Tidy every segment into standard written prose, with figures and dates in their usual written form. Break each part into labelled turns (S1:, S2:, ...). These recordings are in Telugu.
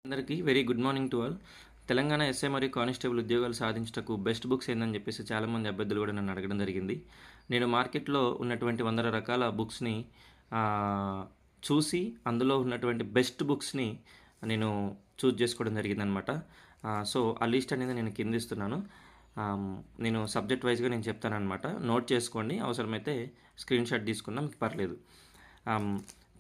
S1: అందరికీ very good morning to all. Telangana SI మరియు కానిస్టేబుల్ ఉద్యోగాలు సాధించటకు బెస్ట్ బుక్స్ ఏందని చెప్పేసి చాలామంది అభ్యర్థులు కూడా నన్ను అడగడం జరిగింది. నేను మార్కెట్లో ఉన్నటువంటి వందల రకాల బుక్స్ని చూసి అందులో ఉన్నటువంటి బెస్ట్ బుక్స్ని నేను చూజ్ చేసుకోవడం జరిగిందనమాట. సో ఆ లిస్ట్ అనేది నేను కింద ఇస్తున్నాను. నేను సబ్జెక్ట్ వైజ్గా నేను చెప్తానమాట. నోట్ చేసుకోండి, అవసరమైతే స్క్రీన్ షాట్ తీసుకున్నా మీకు పర్లేదు.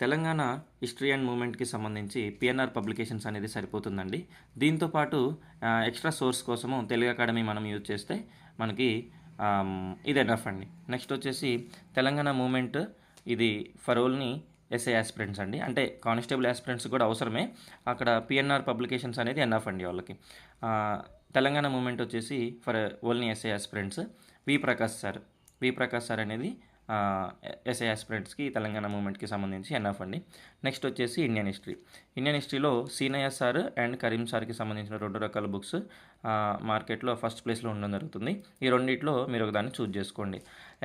S1: తెలంగాణ హిస్టరీ అండ్ మూమెంట్కి సంబంధించి పిఎన్ఆర్ పబ్లికేషన్స్ అనేది సరిపోతుందండి. దీంతోపాటు ఎక్స్ట్రా సోర్స్ కోసము తెలుగు అకాడమీ మనం యూజ్ చేస్తే మనకి ఇది ఎనఫ్ అండి. నెక్స్ట్ వచ్చేసి తెలంగాణ మూమెంట్, ఇది ఫర్ ఓన్లీ ఎస్ఐ యాస్పిరెంట్స్ అండి, అంటే కానిస్టేబుల్ యాస్పిరెంట్స్ కూడా అవసరమే. అక్కడ పిఎన్ఆర్ పబ్లికేషన్స్ అనేది ఎనఫ్ అండి వాళ్ళకి. తెలంగాణ మూమెంట్ వచ్చేసి for only SI aspirants. V Prakash sir అనేది ఎస్ఐ ఆస్పిరెంట్స్కి తెలంగాణ మూమెంట్కి సంబంధించి ఎన్ఎఫ్ అండి. నెక్స్ట్ వచ్చేసి ఇండియన్ హిస్టరీలో సీనయ్య సార్ అండ్ కరీం సార్కి సంబంధించిన 2 రకాల బుక్స్ మార్కెట్లో ఫస్ట్ ప్లేస్లో ఉండడం జరుగుతుంది. ఈ రెండిట్లో మీరు ఒకదాన్ని చూజ్ చేసుకోండి.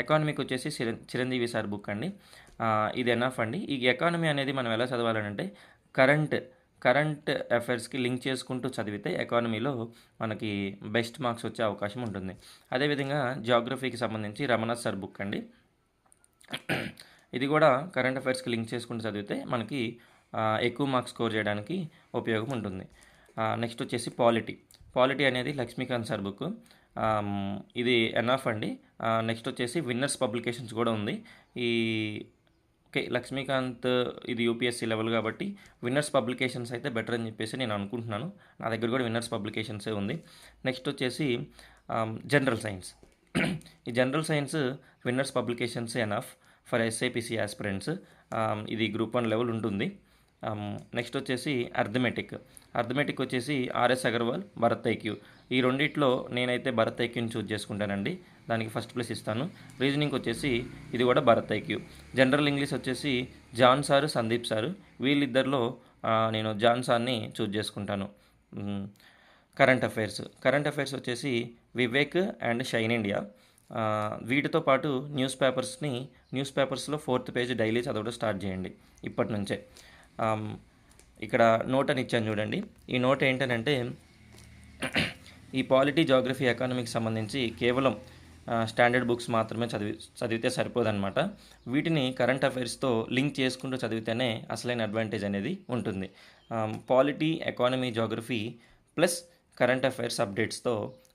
S1: ఎకానమీకి వచ్చేసి చిరంజీవి సార్ బుక్ అండి. ఇది ఎన్ఎఫ్ అండి. ఈ ఎకానమీ అనేది మనం ఎలా చదవాలంటే కరెంట్ అఫైర్స్కి లింక్ చేసుకుంటూ చదివితే ఎకానమీలో మనకి బెస్ట్ మార్క్స్ వచ్చే అవకాశం ఉంటుంది. అదేవిధంగా జియోగ్రఫీకి సంబంధించి రమణాథ్ సార్ బుక్ అండి. ఇది కూడా కరెంట్ అఫైర్స్కి లింక్ చేసుకుంటూ చదివితే మనకి ఎక్కువ మార్క్స్ స్కోర్ చేయడానికి ఉపయోగం ఉంటుంది. నెక్స్ట్ వచ్చేసి పాలిటీ అనేది లక్ష్మీకాంత్ సార్ బుక్. ఇది ఎన్ఎఫ్ అండి. నెక్స్ట్ వచ్చేసి విన్నర్స్ పబ్లికేషన్స్ కూడా ఉంది. లక్ష్మీకాంత్ ఇది యూపీఎస్సీ లెవెల్ కాబట్టి విన్నర్స్ పబ్లికేషన్స్ అయితే బెటర్ అని చెప్పేసి నేను అనుకుంటున్నాను. నా దగ్గర కూడా విన్నర్స్ పబ్లికేషన్సే ఉంది. నెక్స్ట్ వచ్చేసి జనరల్ సైన్స్. ఈ general science winners publications enough for SIPC aspirants. ఇది గ్రూప్ 1 లెవెల్ ఉంటుంది. నెక్స్ట్ వచ్చేసి అర్థమెటిక్ వచ్చేసి ఆర్ఎస్ అగర్వాల్, భరత్ ఐక్యూ. ఈ రెండిట్లో నేనైతే భరత్ ఐక్యూని చూజ్ చేసుకుంటానండి, దానికి ఫస్ట్ ప్లేస్ ఇస్తాను. రీజనింగ్ వచ్చేసి ఇది కూడా భరత్ ఐక్యూ. జనరల్ ఇంగ్లీష్ వచ్చేసి జాన్ సారు, సందీప్ సారు. వీళ్ళిద్దరిలో నేను జాన్ సార్ని చూజ్ చేసుకుంటాను. కరెంట్ అఫైర్స్ వచ్చేసి వివేక్ అండ్ షైన్ ఇండియా. వీటితో పాటు న్యూస్ పేపర్స్లో 4th పేజ్ డైలీ చదవడం స్టార్ట్ చేయండి ఇప్పటి నుంచే. ఇక్కడ నోట్ అని ఇచ్చాను చూడండి. ఈ నోట్ ఏంటనంటే ఈ పాలిటీ, జాగ్రఫీ, ఎకానమీకి సంబంధించి కేవలం స్టాండర్డ్ బుక్స్ మాత్రమే చదివితే సరిపోదన్నమాట. వీటిని కరెంట్ అఫైర్స్తో లింక్ చేసుకుంటూ చదివితేనే అసలైన అడ్వాంటేజ్ అనేది ఉంటుంది. Polity, economy, geography plus current affairs అప్డేట్స్తో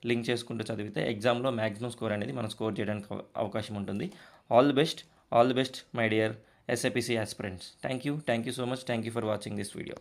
S1: లింక్ చేసుకుంటూ చదివితే ఎగ్జామ్లో మ్యాక్సిమం స్కోర్ అనేది మనం స్కోర్ చేయడానికి అవకాశం ఉంటుంది. All the best my dear SAPC aspirants. Thank you so much. Thank you for watching this video.